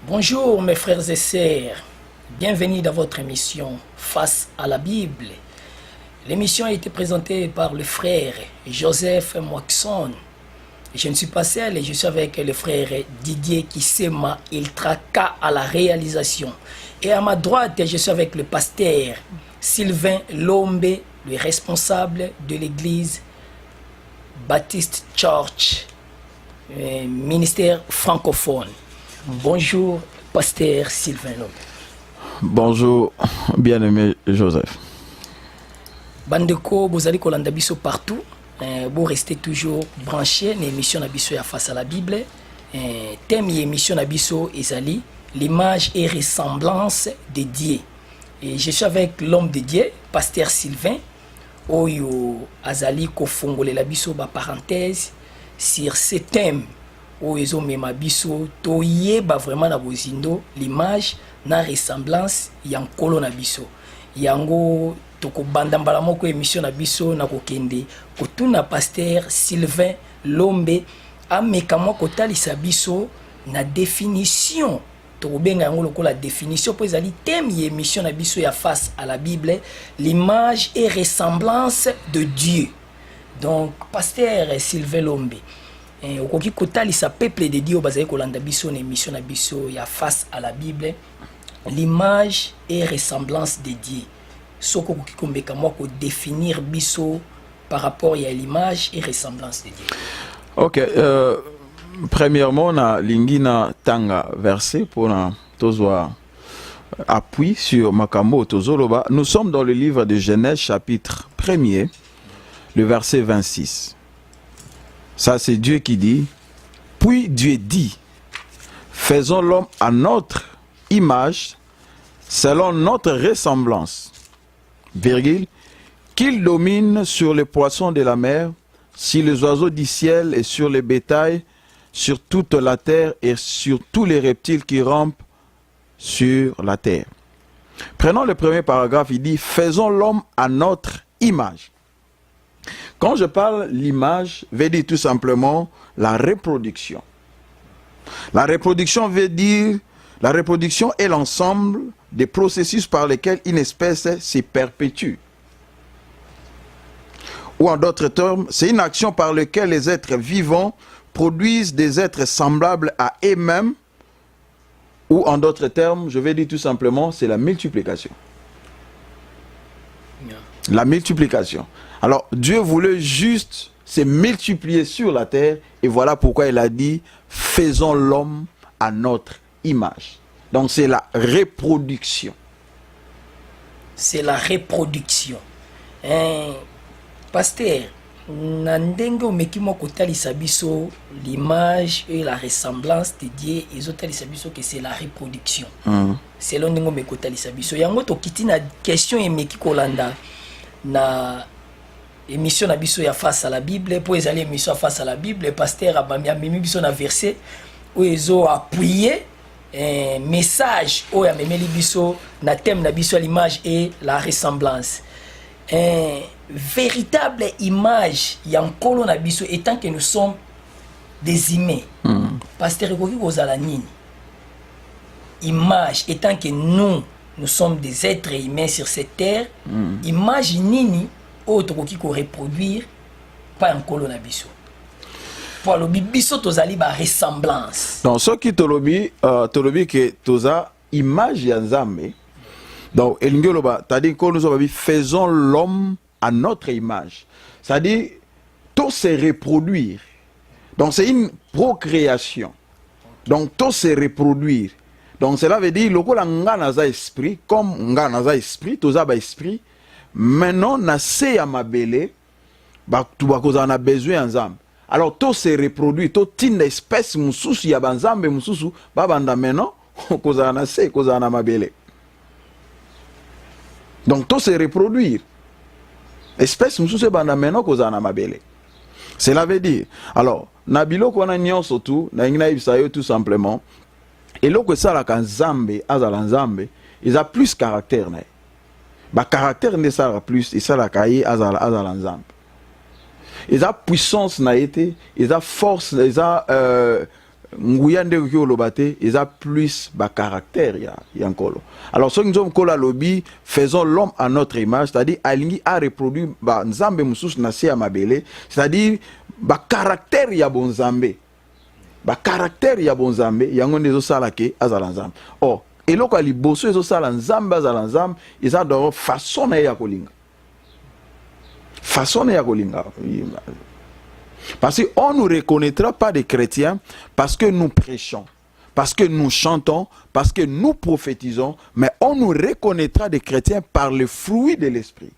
Bonjour mes frères et sœurs, bienvenue dans votre émission Face à la Bible. L'émission a été présentée par le frère Joseph Moixon. Je ne suis pas seul, je suis avec le frère Didier Kissema Iltraka à la réalisation. Et à ma droite, je suis avec le pasteur Sylvain Lombe, le responsable de l'église Baptiste Church, ministère francophone. Bonjour, pasteur Sylvain Lombe. Bonjour, bien-aimé Joseph. Bandeko, vous allez kolanda biso partout. Vous restez toujours branchés. L'émission Nabiso face à la Bible. Thème et émission Nabiso Ezali, l'image et ressemblance de Dieu. Et je suis avec l'homme de Dieu, pasteur Sylvain. Oyo Azali Kofongole Labiso, ba parenthèse sur ce thème. Oyo mema biso toyeba vraiment na bozindo l'image na ressemblance yankolo na biso. Yango toko banda mbala moko émission na biso na kokende kotuna pasteur Sylvain Lombe ameka moko talisa biso na définition toko benga yango lokola définition po ezali thème ya émission na biso ya face à la Bible, l'image et ressemblance de Dieu. Donc pasteur Sylvain Lombe okoki kotalisa peuple de Dieu bazali kolanda biso na émission na biso ya face à la Bible, l'image et ressemblance de Dieu. Soko okoki kombeka moko définir biso par rapport à l'image et ressemblance de Dieu. Ok, premièrement, na lingina tanga verset pour na tozwa appui sur Makambo Tozoloba. Nous sommes dans le livre de Genèse chapitre 1er, le verset 26. Ça c'est Dieu qui dit, puis Dieu dit, faisons l'homme à notre image, selon notre ressemblance, virgule, qu'il domine sur les poissons de la mer, sur les oiseaux du ciel et sur les bétails, sur toute la terre et sur tous les reptiles qui rampent sur la terre. Prenons le premier paragraphe, il dit, faisons l'homme à notre image. Quand je parle l'image, veut dire tout simplement la reproduction. La reproduction veut dire, la reproduction est l'ensemble des processus par lesquels une espèce se perpétue. Ou en d'autres termes, c'est une action par laquelle les êtres vivants produisent des êtres semblables à eux-mêmes. Ou en d'autres termes, je vais dire tout simplement, c'est la multiplication. La multiplication. Alors, Dieu voulait juste se multiplier sur la terre, et voilà pourquoi il a dit, faisons l'homme à notre image. Donc, c'est la reproduction. C'est la reproduction. Pasteur, nandenge omeki moko talisa biso l'image et la ressemblance de Dieu, ezo talisa biso que c'est la reproduction. Selon ndenge omeki talisa biso, yango tokiti na question emeki kolanda na émission na biso ya face à la Bible, pour ezali émission ya face à la Bible, pasteur abami amemi biso na verset où ezo appuyer message où amemeli biso na thème na biso l'image et la ressemblance. Véritable image yankolo na biso étant que nous sommes des humains. Pasteur ekoki kozala nini? Image étant que nous sommes des êtres humains sur cette terre. Image nini autre qui ko reproduire pas yankolo na biso. Pour le biso tozali ba ressemblance. Donc ce qui tolobi que toza image ya Nzambe. Donc elingoloba c'est-à-dire que nous avons faisons l'homme à notre image. C'est-à-dire tout se reproduire. Donc c'est une procréation. Donc tout se reproduire. Donc cela veut dire lokola nga naza esprit comme nga naza esprit, toza ba esprit. Maintenant na se ya mabele ba tu ba koza na besoin Nzambe. Alors tout se reproduit, tout une espèce mususu ya banzambe mususu ba banda maintenant koza na se koza na mabele. Donc tout se reproduire. Espèce mususu banda maintenant koza na mabele. Cela veut dire, alors nabilo kona nyonso tout na ngina ibisayo tout simplement. Et là que ça la kanzambe azala nzambe, ils a plus caractère na. Ba caractère ne ça plus et ça la kaye azala nzambe. Ils a puissance na été, ils a force, ils a nguya nde ko lobate eza plus ba caractère ya nkolo. Alors ce que nous kola lobi, faisons l'homme à notre image, c'est-à-dire alingi a reproduit ba nzambe mususu na se ya mabele, c'est-à-dire ba caractère ya bon nzambe. Ba caractère ya bon nzambe yango ndezo sala ke azala nzambe. Oh, eloko liboso ezo sala nzambe azala nzambe, eza do façon na ya kolinga. Façon na ya kolinga. Parce qu'on ne nous reconnaîtra pas des chrétiens parce que nous prêchons, parce que nous chantons, parce que nous prophétisons, mais on nous reconnaîtra des chrétiens par le fruit de l'esprit.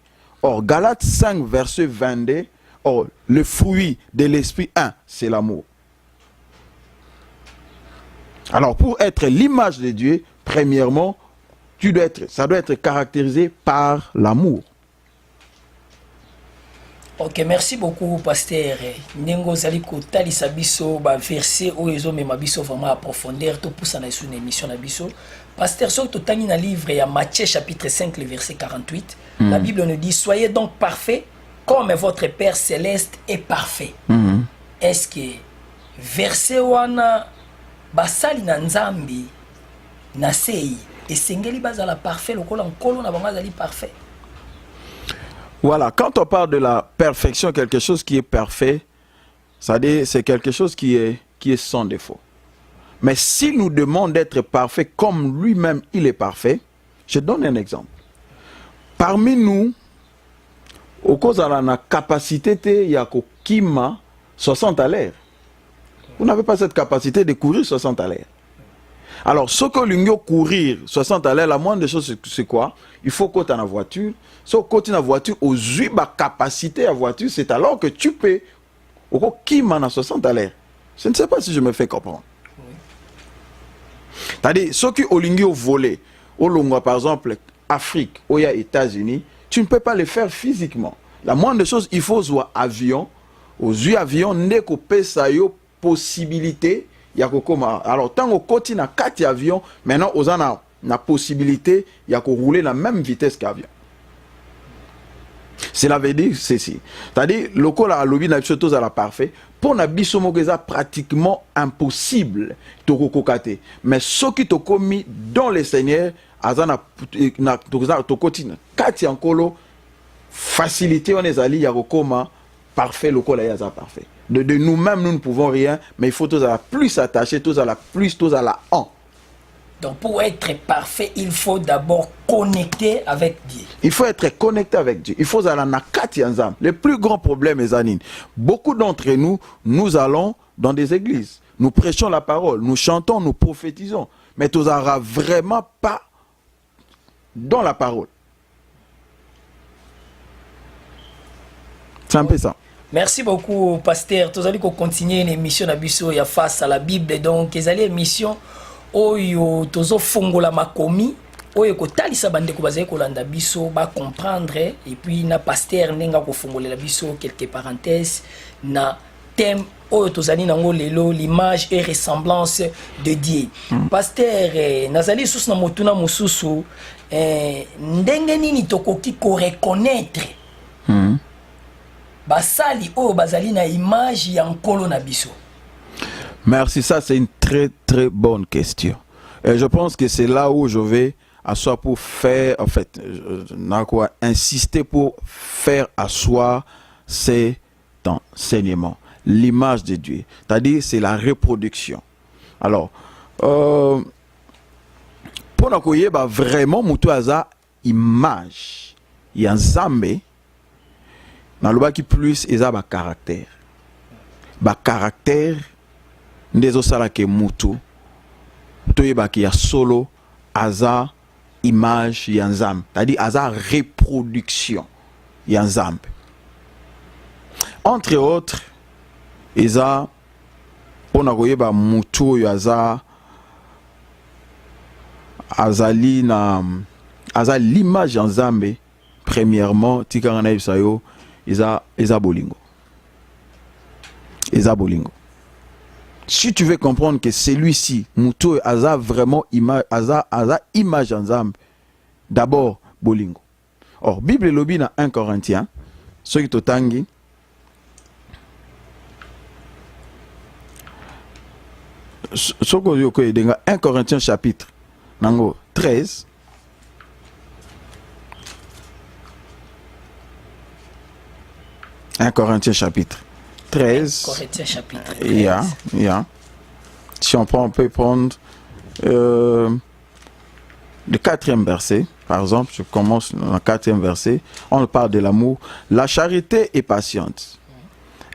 Or, Galates 5, verset 22, or, le fruit de l'esprit, c'est l'amour. Alors, pour être l'image de Dieu, premièrement, ça doit être caractérisé par l'amour. Ok, merci beaucoup, pasteur. Nengo zali kotali sabiso ba verset o ezo mema biso vraiment à profondeur to poussa na une émission na biso. Pasteur, so to tangi na livre ya Matthieu chapitre 5 le verset 48, la Bible nous dit soyez donc parfaits comme votre Père céleste est parfait. Est-ce que verset wana basali na nzambi na sei esengeli bazala parfait lokola nkolo na bango azali parfait? Voilà, quand on parle de la perfection, quelque chose qui est parfait, c'est quelque chose qui est sans défaut. Mais s'il nous demande d'être parfait comme lui-même il est parfait, je donne un exemple. Parmi nous, au cause de la capacité de kima 60 à l'air. Vous n'avez pas cette capacité de courir 60 à l'air. Alors, ce que l'on courir 60 à l'heure, la moindre des choses, c'est quoi? Il faut que tu aies une voiture. Si tu as une voiture, aux yeux de capacité à voiture, c'est alors que tu peux. Qui m'a 60 à l'heure? Je ne sais pas si je me fais comprendre. C'est-à-dire, ceux qui ont volé, par exemple, Afrique, ou États-Unis, tu ne peux pas le faire physiquement. La moindre des choses, il faut jouer avion. Aux yeux avion, n'est qu'au possibilité. Alors, tant qu'on continue à 4 avions, maintenant, on a la possibilité de rouler la même vitesse qu'avion. Cela veut dire ceci. C'est-à-dire, le col à lobby n'a pas la parfait. Pour la bisomogeza pratiquement impossible de kokate. Mais ce qui te commis dans le Seigneur, azana to continue 4 ankolo facilité on est allé yakoma parfait le col à parfait. De nous-mêmes, nous ne pouvons rien, mais il faut tous à la plus attacher, tous à la plus, tous à la en. Donc pour être parfait, il faut d'abord connecter avec Dieu. Il faut être connecté avec Dieu. Il faut aller na kati ensemble. Le plus grand problème est Zanine. Beaucoup d'entre nous, nous allons dans des églises. Nous prêchons la parole, nous chantons, nous prophétisons. Mais tous n'aura vraiment pas dans la parole. C'est un peu ça. Merci beaucoup, pasteur. Tous allez continuer l'émission d'Abisso et face à la Bible. Donc, les allez émission oyo tozo fongola makomi oyo ko talisa bande ko bazaye ko landa biso ba comprendre et puis na pasteur nenga ko fongolela biso quelques parenthèses na thème oyo tozali nango lelo l'image et ressemblance de Dieu. Pasteur nazali sous na motuna mususu ndenge nini tokoki ko reconnaître basali oyo bazali na image ya nkolo na biso? Merci, ça c'est une très très bonne question. Et je pense que c'est là où je vais asseoir pour faire, en fait, insister pour faire asseoir cet enseignement. L'image de Dieu, c'est-à-dire c'est la reproduction. Alors, pour nous connaître vraiment mutuaza image, il y a un zambe, dans le bas qui plus il y a un caractère, caractère. Ndezo sala ke mutu toyeba ki ya solo aza image ya nzambe, c'est-à-dire aza reproduction ya nzambe. Entre autres, eza pona koyeba mutu yo aza azali na aza l'image ya nzambe. Premièrement, tikanga na bisayo eza bolingo. Eza bolingo. Si tu veux comprendre que celui-ci, Moutou Aza vraiment image, Aza image ensemble, d'abord bolingo. Or, Bible lobby dans 1 Corinthiens, ce qui t'otangi, Soko yoko edenga 1 Corinthiens chapitre nango 13. Un Corinthiens chapitre 13. Corinthiens chapitre 13. Yeah. Si on peut prendre le 4e verset, par exemple, je commence dans le 4e verset, on parle de l'amour. La charité est patiente,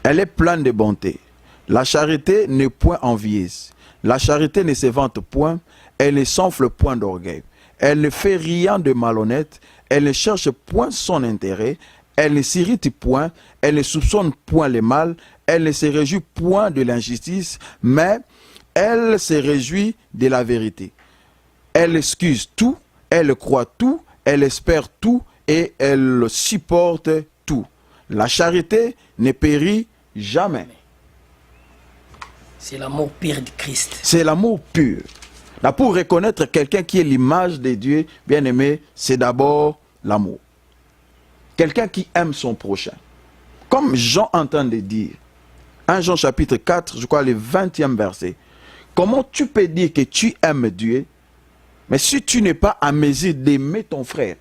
elle est pleine de bonté. La charité n'est point envieuse, la charité ne se vante point, elle ne s'enfle point d'orgueil, elle ne fait rien de malhonnête, elle ne cherche point son intérêt, elle ne s'irrite point, elle ne soupçonne point le mal, elle ne se réjouit point de l'injustice, mais elle se réjouit de la vérité. Elle excuse tout, elle croit tout, elle espère tout et elle supporte tout. La charité ne périt jamais. C'est l'amour pur de Christ. C'est l'amour pur. Là, pour reconnaître quelqu'un qui est l'image de Dieu, bien aimé, c'est d'abord l'amour. Quelqu'un qui aime son prochain. Comme Jean entend de dire, 1 Jean chapitre 4, je crois le 20e verset. Comment tu peux dire que tu aimes Dieu, mais si tu n'es pas à mesure d'aimer ton frère?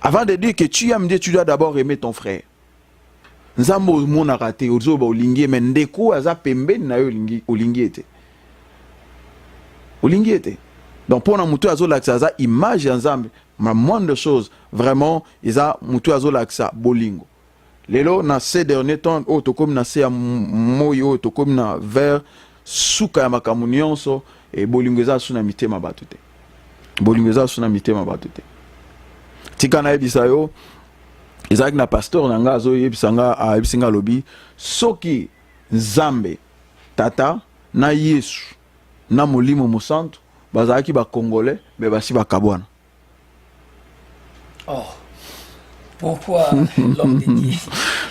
Avant de dire que tu aimes Dieu, tu dois d'abord aimer ton frère. Nzambo mona raté ozoba olingi mais ndeko aza pembeni na yo olingi ete. Olingi ete. Donc pour na mutu azo laksa aza image ya Nzambe, ma moindre chose vraiment isa mutu azo laksa bolingo. Lelo na ces derniers temps otokomi na se ya moyo otokomi na vers suka ya makambo nyonso e bolingo eza suna mitema bato te. Bolingo eza suna mitema bato te. Tika na yebisa yo ezalaki na pasteur na nga azoyebisanga ayebisinga lobi soki Nzambe tata na Yesu na molimo mosantu bazalaki ba congolais mais basi bakabwana. Oh. Pourquoi l'homme de Dieu?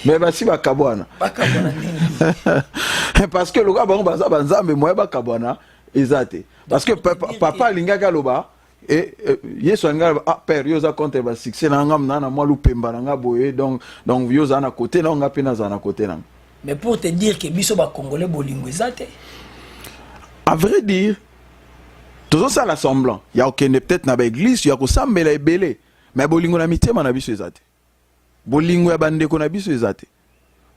Mais basi bakabwana. Bakabwana nini? Parce que le gars bango baza banzambe moye bakabwana ezate. Parce que papa lingaka loba et Yesu alingaka ah père yoza contre ba succès na ngam na moi lupemba na boye donc yoza na côté na nga pena za na côté na. Mais pour te dire que biso ba congolais bolingo ezate. À vrai dire, tout ça la semblant. Il y a aucun peut-être na ba église, il y a ko sambela ebele. Mais bolingo na mitema na biso ezate. Bolingo ya bandeko na biso ezate.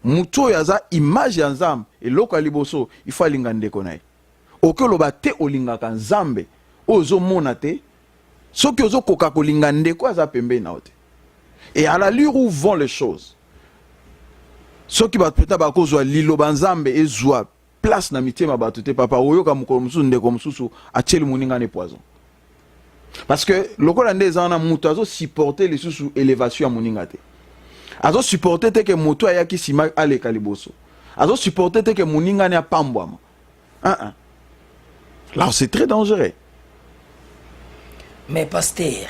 Muto yaza image ya Nzambe et loko liboso, il faut linga ndeko na ye. Okolo ba te olinga ka Nzambe, ozo mona te. Soki ozo koka kolinga ndeko aza pembe na ote. Et à l'allure où vont les choses. Soki ba peta ba kozwa lilo banzambe ezwa place na mitema bato te papa oyoka mukolo mususu ndeko mususu atieli muninga ne poison. Parce que lokola ndezana muto azo supporter les sous élévation ya muninga te. Azo supporter te que moto ayaki sima aleka liboso. Azo supporter te que muninga ne apambwama. Là c'est très dangereux. Mais pasteur,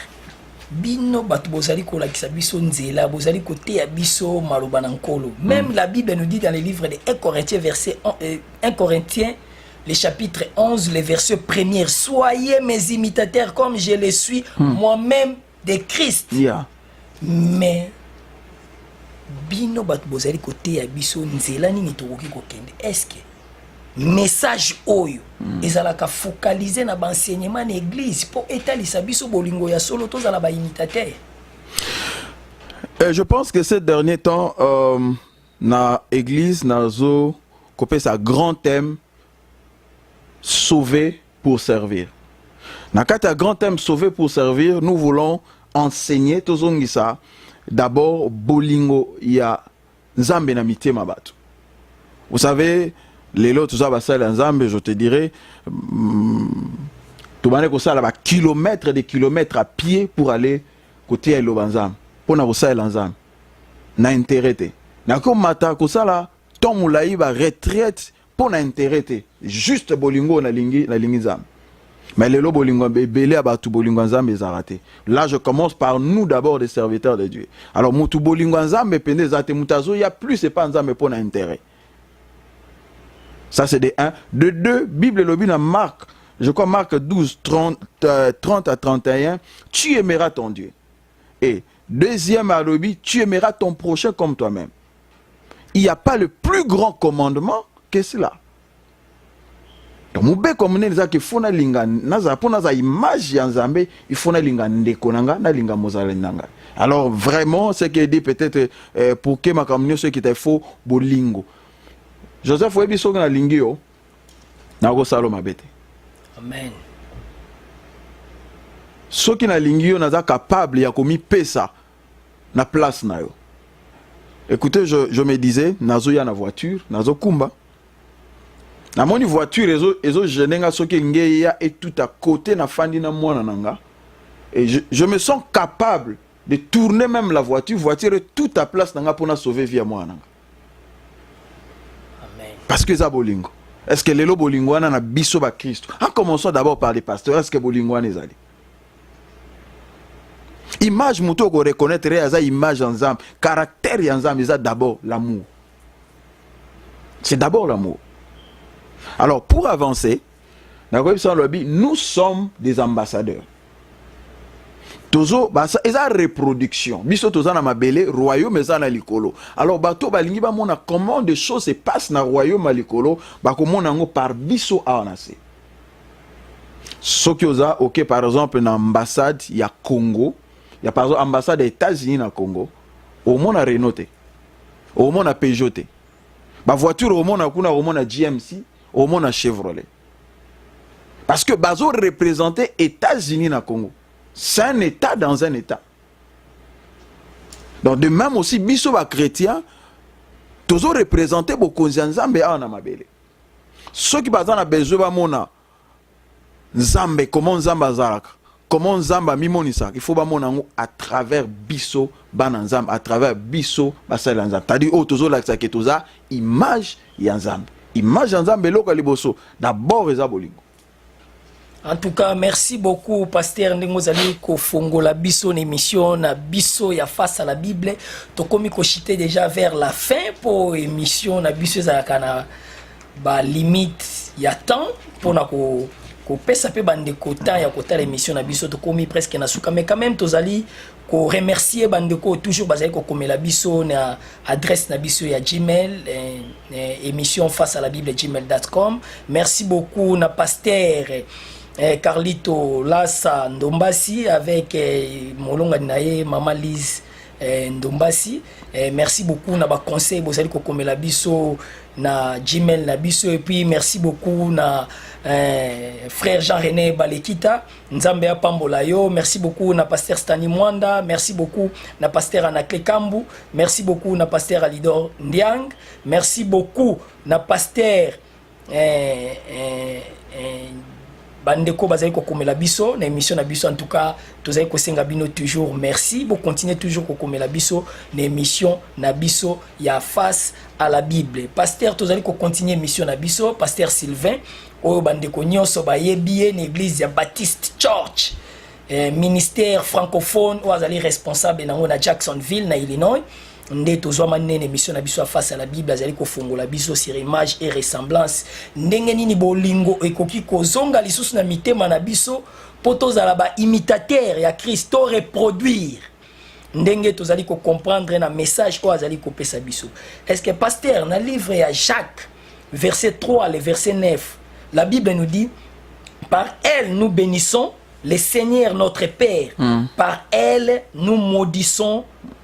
bino batu bozali ko lakisa biso nzela, bozali kote ya biso maloba na nkolo. Même la Bible nous dit dans le livre de 1 Corinthiens verset 1 Corinthiens le chapitre 11 le verset 1er, soyez mes imitateurs comme je le suis moi-même de Christ. Yeah. Mais bino batu bozali kote ya biso nzela nini tokoki kokende? Est-ce que message oyo ezalaka focalisé na enseignement na église pour étalisa biso bolingo ya solo tozala ba imitateur? Je pense que ces derniers temps na église nazo kopé sa grand thème sauver pour servir. Na kata grand thème sauver pour servir, nous voulons enseigner tozongisa d'abord bolingo ya Nzambe na mitema bato. Vous savez, les lots, tout ça, Nzambe, je te dirais, tout le monde ça là, kilomètres des kilomètres à pied pour aller côté de l'Obanzam. Pour na ça l'Anzam. Na intérêt. Na comme mata ko ça là, ton moulaï va retraite pour na intérêt. Juste bolingo na lingi zam. Mais les lots bolingo belé à batu bolingo Nzam les a raté. Là je commence par nous d'abord des serviteurs de Dieu. Alors mutu bolingo Nzam pende zate mutazo, il y a plus c'est pas Nzam pour na intérêt. Ça c'est de 1. De 2, Bible lobby dans Marc, je crois Marc 12, 30 à 31, tu aimeras ton Dieu. Et deuxième à lobby, tu aimeras ton prochain comme toi-même. Il n'y a pas le plus grand commandement que cela. donc mobeko monene eza ke fona linga naza pona za image ya Nzambe il faut na linga ndeko nanga na linga mozala nanga. Alors vraiment ce qui est dit peut-être pour que ma communion ce qui était faux bolingo Joseph webi so na lingio na ko salo mabete. Amen. Ce qui na lingio naza capable ya komi pesa na place na yo. Écoutez, je me disais nazo ya na voiture nazo kumba na moni voiture ezo jenenga soki ngeya et tout à côté na fandi na mwana nanga et je me sens capable de tourner même la voiture est tout à place nanga pour na sauver vie à mwana nanga. Amen. Parce que ça bolingo. Est-ce que lelo bolingo na biso ba Christ? En commençant d'abord par les pasteurs, est-ce que bolingo na ezali? Image muto ko reconnaître eza image en Nzambe, caractère en Nzambe eza d'abord l'amour. C'est d'abord l'amour. Alors, pour avancer, nous sommes des ambassadeurs. Tozo, c'est la reproduction. Biso toza na mabele, royaume eza na likolo. Alors, bato balingi ba mona comment des choses se passent na royaume à likolo, ba komona ngo par biso awanase. Soki oza, ok, par exemple, na ambassade ya Congo, ya par exemple ambassade des États-Unis na Congo, au monde a Renault te, au monde a Peugeot te. Ba voiture au monde a kuna au monde a GMC, au monde a Chevrolet. Parce que bazo représenter États-Unis na Congo. C'est un État dans un État. Donc de même aussi biso ba chrétien, tozo représenter beaucoup Nzambe a na mabele. Ceux qui bazana na besoin ba mona Nzambe comment Nzambe azalaka. Comment Nzamba mimonisa, il faut ba monango à travers biso bana Nzamba, à travers biso basala Nzamba. Tadi o tozo la ke toza image ya Nzamba. Image ya Nzamba eloko liboso d'abord eza bolingo. En tout cas, merci beaucoup pasteur Ndengozali ko fongola biso émission na biso ya face à la Bible. Tokomi ko chiter déjà vers la fin pour émission na biso za kana ba limite ya temps pour na ko pesa pe bande kota ya kota l'émission na biso to komi presque na suka mais quand même tozali ko remercier bande ko toujours bazali ko komela biso na adresse na biso ya Gmail émission face à la Bible gmail.com. Merci beaucoup na pasteur Carlito Lassa Ndombasi avec molonga naye Mama Lise Ndombasi. Merci beaucoup na ba conseil bozali ko komela biso na Gmail na biso et puis merci beaucoup na frère Jean-René Balekita Nzambe ya pambola yo. Merci beaucoup na pasteur Stani Mwanda, merci beaucoup na pasteur Anakle Kambu, merci beaucoup na pasteur Alidor Ndiang, merci beaucoup na pasteur bandeko bazali ko komela biso na émission na biso. En tout cas tozali ko senga bino toujours merci, vous continuez toujours ko komela biso na émission na biso ya face à la Bible. Pasteur tozali ko continuer émission na biso, pasteur Sylvain oyo bandeko nyonso bayebi na église ya Baptiste Church ministère francophone oyo azali responsable nango na Jacksonville na Illinois. Nde tozwa manene émission na biso face à la Bible azali ko fongola biso sur image et ressemblance ndenge nini bolingo ekoki kozonga lisusu na mitema na biso po tozala ba imitateur ya Kristo reproduire ndenge tozali ko comprendre na message oyo azali ko pesa biso. Est-ce que pasteur na livre ya Jacques verset 3 le verset 9 la Bible nous dit par elle nous bénissons le Seigneur notre Père, par elle nous maudissons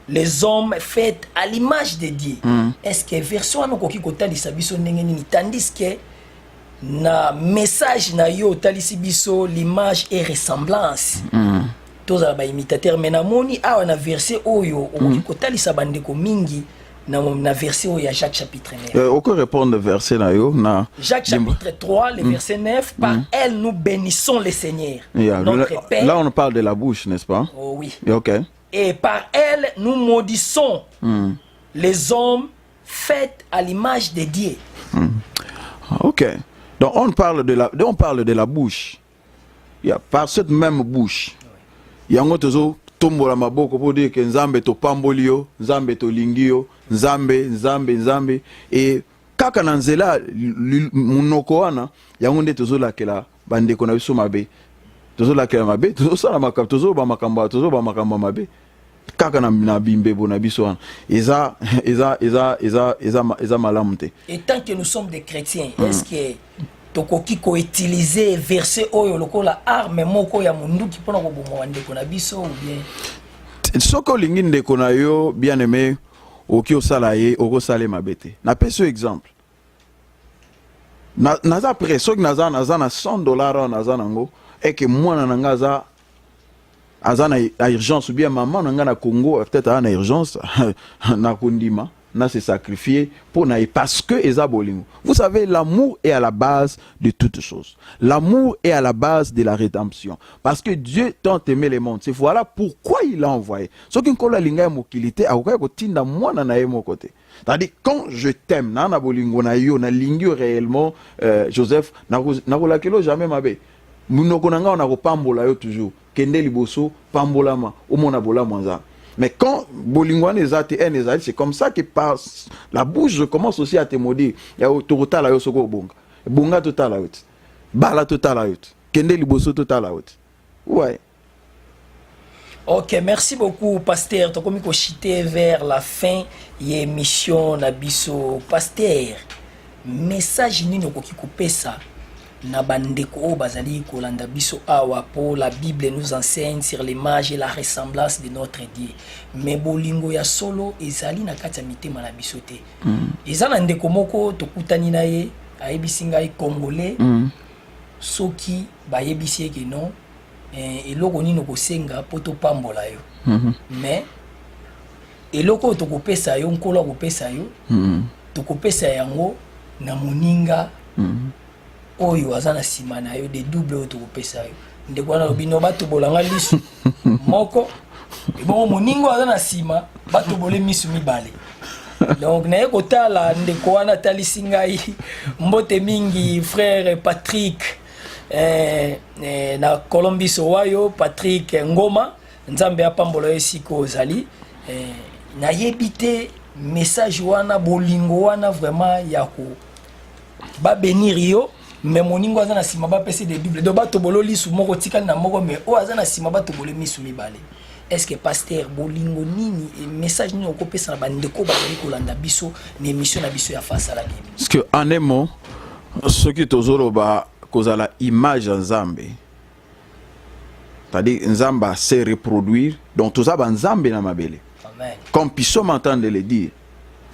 les hommes faits à l'image de Dieu. Est-ce que version ano koki kotalisa biso ndenge nini tandis que na message na yo talisi biso l'image et ressemblance tozala ba imitateur mais na moni awa na verset oyo okoki kotalisa bandeko mingi na verset oyo ya Jacques chapitre 9. On peut répondre le verset na yo na Jacques chapitre 3 le verset 9 par elle nous bénissons le Seigneur notre Père. Là on parle de la bouche, n'est-ce pas? Oh oui. OK. Et par elle, nous maudissons les hommes faits à l'image de Dieu. Ok. Donc on parle de la bouche. Il y a par cette même bouche. Il y a un autre tombo la maboko pour dire que Nzambe to pambolio, Nzambe to lingio, Nzambe et kaka nanzela munoko wana yango tozo la kela bande kona biso mabe. Tozo la kela mabe, tozo sala makamba, tozo ba makamba mabe. Kaka na bimbe bona biso wana. Eza malamu te. Et tant que nous sommes des chrétiens, est-ce que tokoki ko utiliser verset oyo lokola arme moko ya munduki pona ko bomo ndeko na biso ou bien soko lingi ndeko na yo bien aimé oki osala ye okosala mabete na peso exemple naza prêt soki naza na $100 naza nango et que mwana nanga aza na urgence ou bien maman nanga na Congo peut-être ana urgence na kundima na se sacrifier pour na parce que eza bolingo. Vous savez, l'amour est à la base de toutes choses. L'amour est à la base de la rédemption parce que Dieu tant aimé le monde. C'est voilà pourquoi il l'a envoyé. Ce qui nkola linga mokilité akoka ko tinda mwana na ye mo côté. C'est-à-dire quand je t'aime na bolingo na yo na lingio réellement Joseph na kolakelo jamais mabe. Munoko nanga na ko pambola yo toujours. Kende liboso pambolama omona bola mwanza. Mais quand Bolingwane c'est comme ça que par la bouche je commence aussi à te maudire. Il y a autoroute la yo soko bonga. Bonga total la out. Bala total la out. Kende liboso total la out. Ouais. Ok, merci beaucoup pasteur. Tu as chité vers la fin de l'émission Nabiso. Pasteur, message ni no koki couper ça. Na bandeko bazali kolanda biso awa po la Bible nous enseigne sur l'image et la ressemblance de notre Dieu. Mais bolingo ya solo ezali na kati ya mitema na biso te. Ezala ndeko moko tokutani na ye ayebisi ngai congolais. Soki bayebisi ke non eloko nini kosenga po topambola yo. Mais eloko tokopesa yo nkolo kopesa yo. Tokopesa yango na moninga. Oyo azana sima na yo de double auto kopesa yo ndeko wana lobino bato bolanga lisu moko bon moningo azana sima bato bolé misu mibale donc na ekotala ndeko wana talisi ngai mbote mingi frère Patrick na Colombiso wayo Patrick Ngoma nzambe apambola esiko ozali na yebite message wana bolingo wana vraiment ya ko ba bénir yo. Mais moningo azana sima ba pese de double do bato bololi su moko tikali na moko mais o azana sima bato bolé misu mibale. Est-ce que pasteur bolingo nini et message nini okopesa na bandeko bazali kolanda biso na émission na biso ya face à la Bible? Parce que en un mot ce qui tozolo ba kozala image nzambe. C'est-à-dire nzamba se reproduire donc toza ba nzambe na mabele. Amen. Comme puissons m'entendre le dire.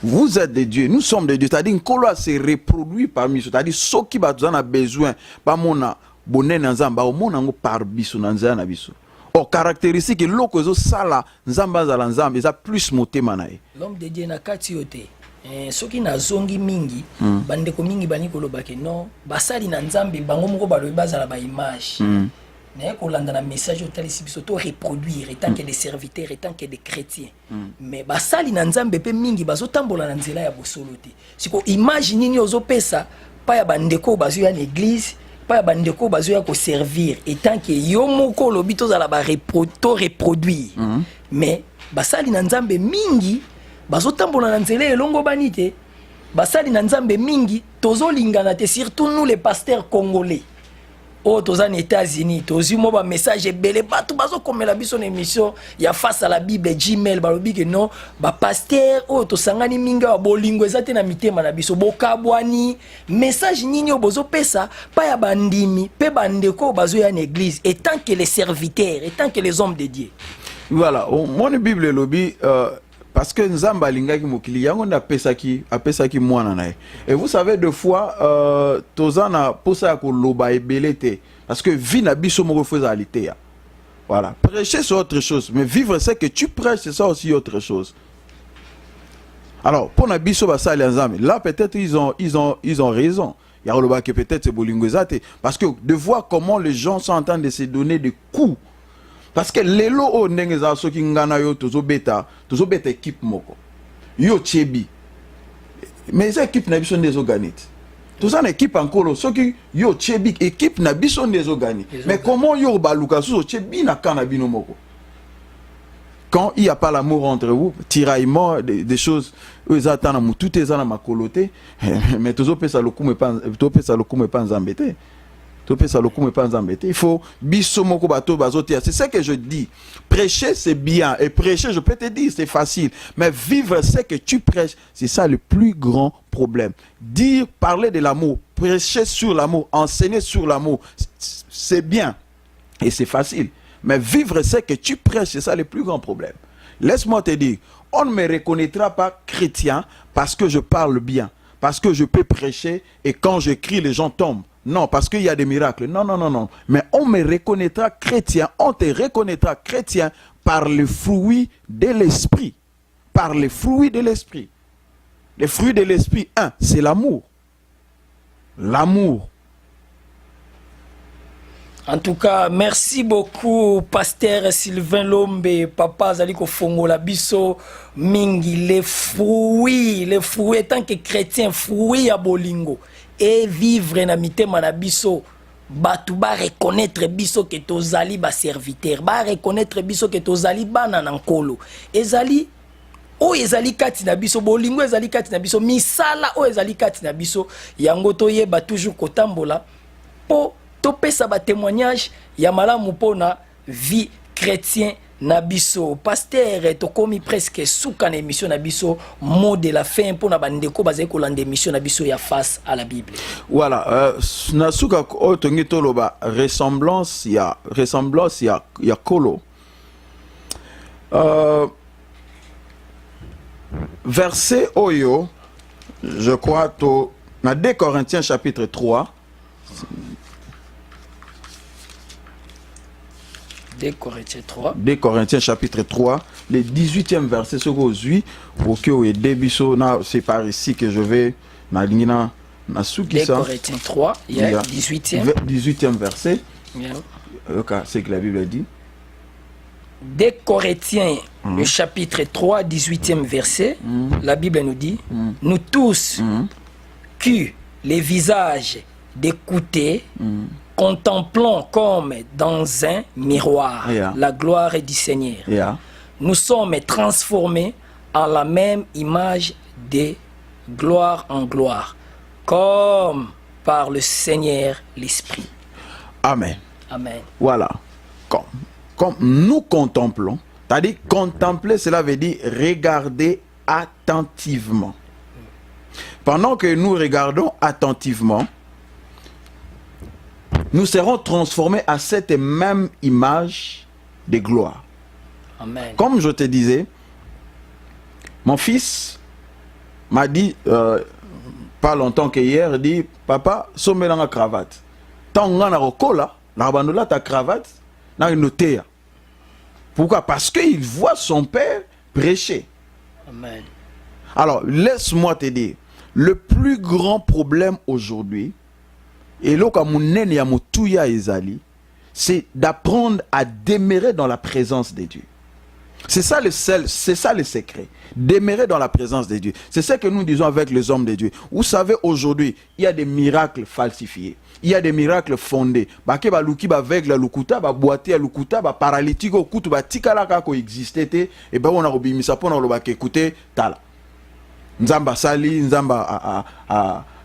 Vous êtes des dieux, nous sommes des dieux. C'est-à-dire que se reproduit parmi nous. C'est-à-dire ceux qui ont besoin, pas mon bonnet nzamba, au monde par biso nanzana biso. Or caractéristique que l'oko sala nzamba za nzamba, ça plus moté manae. L'homme de Dieu na kati yote. Ceux qui na zongi mingi, bandeko mingi bani kolobake non, basali na nzambe bango moko balobi bazala ba image. Mais qu'on a un message au talisi bisoto reproduire tant que des serviteurs et tant que des chrétiens. Mais basali na nzambe pe mingi bazo tambola na nzela ya bosolo te. Siko image nini ozo pesa pa ya bandeko bazo ya l'église, pa ya bandeko bazo ya ko servir et tant que yo moko lobito za la ba reproduire. Mais basali na nzambe mingi bazo tambola na nzela elongo banite. Basali na nzambe mingi tozo lingana te surtout nous les pasteurs congolais. Oh, toza aux États-Unis, tozi mo ba message belé bato bazo komela biso na émission ya face à la Bible Gmail balobi que non ba pasteur oh to sangani minga wa bolingo ezate na mitema na biso bokabwani message nini obozo pesa pa ya bandimi pe bandeko bazo ya na église et tant que les serviteurs et tant que les hommes de Dieu. Voilà, mon Bible lobby parce que nzamba lingaki mokili yango na apesaki mwana nae. Et vous savez deux fois tozana posa ko loba ebelete parce que vie na biso moko faisalité ya. Voilà, prêcher c'est autre chose mais vivre c'est que tu prêches c'est ça aussi autre chose. Alors pour na biso basali nzambe là peut-être ils ont raison. Il y a loba que peut-être c'est bolingo ezate parce que de voir comment les gens sont en train de se donner des coups. Parce que les lots au n'engeza soki ngana yo tozo beta équipe moko yo tchebi mais ces équipe na biso des organites tous en équipe encore soki yo tchebi équipe na biso des organites mais comment yo baluka so tchebi na kana bino moko quand il y a pas l'amour entre vous tiraillement des choses eux attendent tout est dans ma coloté mais tozo pesa lokume pas nzambete. Il faut c'est ce que je dis. Prêcher, c'est bien. Et prêcher, je peux te dire, c'est facile. Mais vivre ce que tu prêches, c'est ça le plus grand problème. Dire, parler de l'amour, prêcher sur l'amour, enseigner sur l'amour, c'est bien. Et c'est facile. Mais vivre ce que tu prêches, c'est ça le plus grand problème. Laisse-moi te dire, on ne me reconnaîtra pas chrétien parce que je parle bien, parce que je peux prêcher et quand j'écris, les gens tombent. Non, parce qu'il y a des miracles. Non, non, non, non. Mais on me reconnaîtra chrétien, on te reconnaîtra chrétien par le fruit de l'esprit. Par les fruits de l'esprit. Les fruits de l'esprit, c'est l'amour. L'amour. En tout cas, merci beaucoup, Pasteur Sylvain Lombe, Papa Zaliko Fongola Biso, Mingi, les fruits, tant que chrétien, fruits à Bolingo. Et vivre na mitema na biso, batu ba reconnaître biso que tozali ba serviteur, ba reconnaître biso que tozali bana nankolo. Ezali, o ezali kati na biso, bolingo ezali kati na biso, misala o ezali kati na biso, yango toyeba toujours kotambola, po topesa ba témoignage ya malamu pona vie chrétien na biso. Pasteur tokomi presque souka na émission na biso, mot de la fin pona bandeko bazali kolanda émission na biso ya face à la Bible. Voilà, na souka o tongi toloba ressemblance ya kolo. Verset oyo, je crois to na 2 Corinthiens chapitre 3. 2 Corinthiens 3. 2 Corinthiens chapitre 3, le 18e verset, ce que vous avez, c'est par ici que je vais, 2 Corinthiens 3, il y a 18e verset, c'est que la Bible dit. 2 Corinthiens, le chapitre 3, 18e verset, la Bible nous dit, nous tous, que les visages d'écouter, contemplons comme dans un miroir la gloire du Seigneur. Nous sommes transformés en la même image de gloire en gloire, comme par le Seigneur l'Esprit. Amen. Amen. Voilà. Comme nous contemplons, c'est-à-dire contempler, cela veut dire regarder attentivement. Pendant que nous regardons attentivement, nous serons transformés à cette même image de gloire. Amen. Comme je te disais, mon fils m'a dit, pas longtemps qu'hier, il dit, papa, somme dans la cravate. Tant qu'on a recola, la ta cravate, n'a une noté. Pourquoi? Parce qu'il voit son père prêcher. Amen. Alors, laisse-moi te dire, le plus grand problème aujourd'hui, et là, c'est d'apprendre à demeurer dans la présence de Dieu. C'est ça le secret. Demeurer dans la présence de Dieu. C'est ce que nous disons avec les hommes de Dieu. Vous savez, aujourd'hui, il y a des miracles falsifiés. Il y a des miracles fondés. Bake ba luki ba avec la lukuta, ba boité à lukuta, ba paralytique au kutu, ba tikalaka ko existait, et ben on a obimisa pour nous bake écouter tala. Nzamba sali, nzamba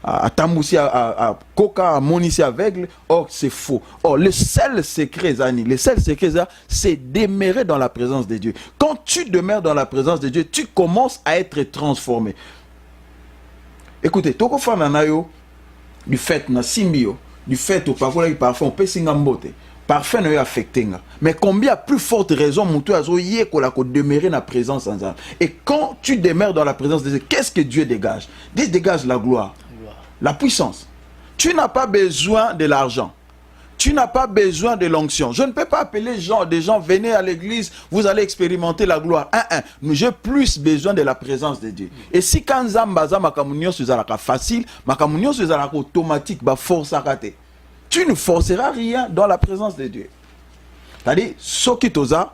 à Tamousi, à Coca, à Monici aveugle. Or, c'est faux. Or, le seul secret, Zani, le seul secret, c'est demeurer dans la présence de Dieu. Quand tu demeures dans la présence de Dieu, tu commences à être transformé. Écoutez, Toko Fananayo, du fait, na Simbio, du fait, au parfois, on peut s'ingamboter. Parfait ne affecté. Mais combien plus forte raison mon tour a demeurer dans la présence en Dieu. Et quand tu demeures dans la présence de Dieu, qu'est-ce que Dieu dégage? Dieu dégage la gloire. La puissance. Tu n'as pas besoin de l'argent. Tu n'as pas besoin de l'onction. Je ne peux pas appeler des gens, venez à l'église, vous allez expérimenter la gloire. J'ai plus besoin de la présence de Dieu. Et si quand Zambaza makamunyo suzalaka facile, makamunyo suzalaka automatique, ba force à rater. Tu ne forceras rien dans la présence de Dieu. C'est-à-dire, ce qui toza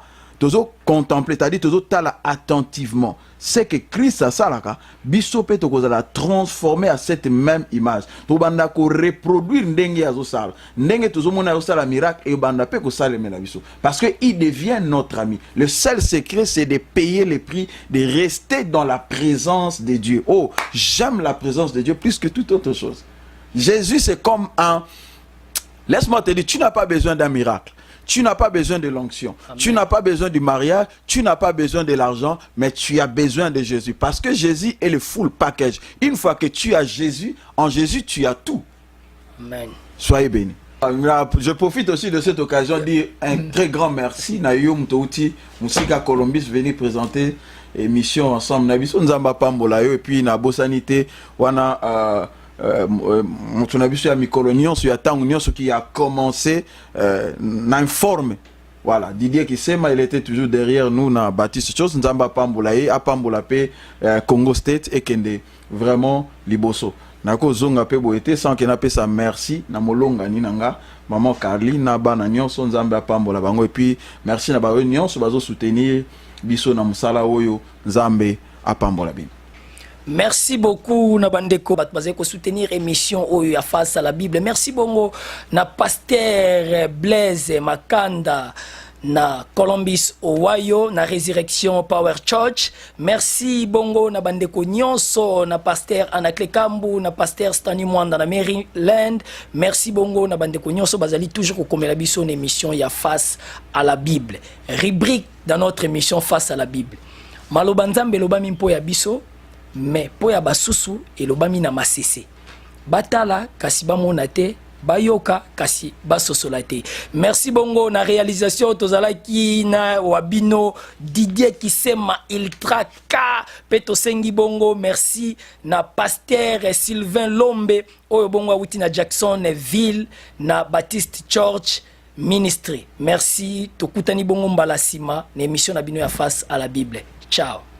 contempler, c'est-à-dire tozo tala attentivement. C'est que Christ a ça là, bisope to la transformer à cette même image. To banda ko reproduire ndenge azo sala. Ndenge tozo mona azo sala miracle et banda pe ko sala mena biso. Parce que il devient notre ami. Le seul secret c'est de payer le prix, de rester dans la présence de Dieu. Oh, j'aime la présence de Dieu plus que toute autre chose. Jésus c'est comme Laisse-moi te dire, tu n'as pas besoin d'un miracle. Tu n'as pas besoin de l'onction. Tu n'as pas besoin du mariage. Tu n'as pas besoin de l'argent. Mais tu as besoin de Jésus. Parce que Jésus est le full package. Une fois que tu as Jésus, en Jésus, tu as tout. Amen. Soyez bénis. Je profite aussi de cette occasion de dire un très grand merci. Nayo Mtouti, Musika Columbus, venir présenter l'émission ensemble. Nabiso Nzamba Pambola et puis Nabo Sanité. Wana. Mon avis à Micolonion, sur Union, ce qui a commencé n'informe. Voilà, Didier Kisema, il était toujours derrière nous, na Baptiste Chose, Nzamba Pamboulaye, à Pambolape, Congo State, et Kende, vraiment, Liboso. Nako Zonga pe boete, sans qu'il n'a pas sa merci, na Molonga Ninanga, Maman Carly, Naba Nanyon, son Nzamba Pambola Bango, et puis merci na Barunion, ce bazo soutenir, Biso na Musala Oyo, Nzambe, à Pambolabin. Merci beaucoup Nabandeko Batmazeko soutenir émission Oyo face à la Bible. Merci bongo na pasteur Blaise Makanda na Columbus Ohio na Resurrection Power Church. Merci bongo na bandeko nyonso na pasteur Anakle Kambu na pasteur Stani Mwanda na Maryland. Merci bongo na bandeko nyonso bazali toujours kokomela biso na émission ya face à la Bible. Rubrique dans notre émission face à la Bible. Maloba Nzambe lobami mpo ya biso. Mais po ya basusu elobami na masese batala kasi bamona te bayoka kasi basosola te. Merci bongo na réalisation tozalaki na wabino Didier Kisema Ultra K peto sengi bongo. Merci na pasteur Sylvain Lombe oyo bongo awuti na Jacksonville na Baptist Church Ministry. Merci tokutani bongo mbala sima na émission na bino ya face à la Bible. Ciao.